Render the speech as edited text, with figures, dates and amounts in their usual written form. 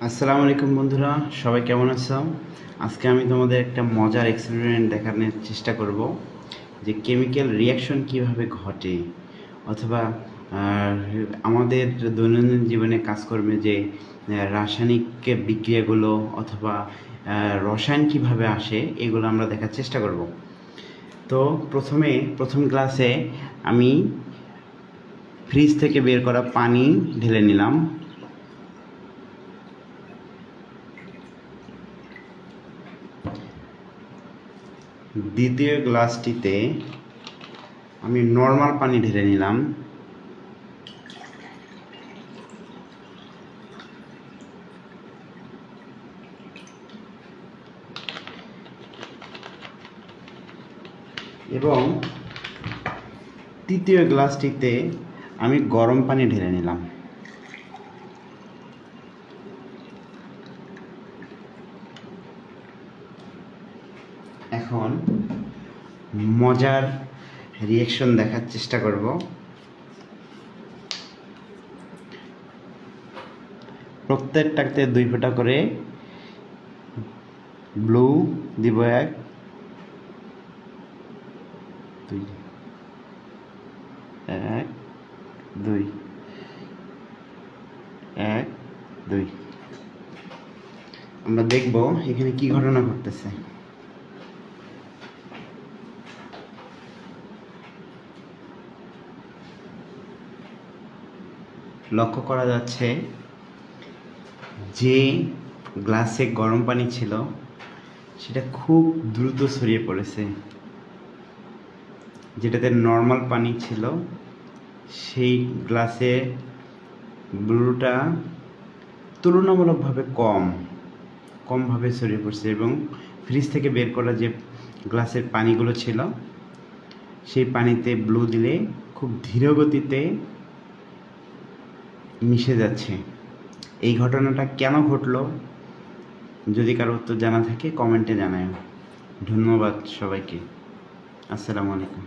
আসসালামু আলাইকুম বন্ধুরা, সবাই কেমন আছো? আজকে আমি তোমাদের একটা মজার এক্সপেরিমেন্ট দেখানোর চেষ্টা করব যে কেমিক্যাল রিয়াকশন কিভাবে ঘটে, অথবা আমাদের দৈনন্দিন জীবনে কাজকর্মে যে রাসায়নিক বিক্রিয়াগুলো অথবা রসায়ন কিভাবে আসে এগুলো আমরা দেখার চেষ্টা করব। তো প্রথম ক্লাসে আমি ফ্রিজ থেকে বের করা পানি ঢেলে নিলাম। দ্বিতীয় গ্লাসটিতে আমি নর্মাল পানি ঢেলে নিলাম। এবং তৃতীয় গ্লাসটিতে আমি গরম পানি ঢেলে নিলাম। এখন মজার রিঅ্যাকশন দেখার চেষ্টা করব। প্রত্যেকটাতে 2 ফোঁটা করে ব্লু দিব। 1 2 1 2 1 2। আমরা দেখব এখানে কি ঘটনা ঘটতেছে। লক্ষ্য করা যাচ্ছে যে গ্লাসে গরম পানি ছিল সেটা খুব দ্রুত ছড়িয়ে পড়েছে, যেটাতে নর্মাল পানি ছিল সেই গ্লাসে ব্লুটা তুলনামূলকভাবে কমভাবে ছড়িয়ে পড়ছে, এবং ফ্রিজ থেকে বের করা যে গ্লাসের পানিগুলো ছিল সেই পানিতে ব্লু দিলে খুব ধীর গতিতে মিশে যাচ্ছে। এই ঘটনাটা কেন ঘটলো, যদি কারো উত্তর জানা থাকে কমেন্টে জানায়। ধন্যবাদ সবাইকে। আসসালামু আলাইকুম।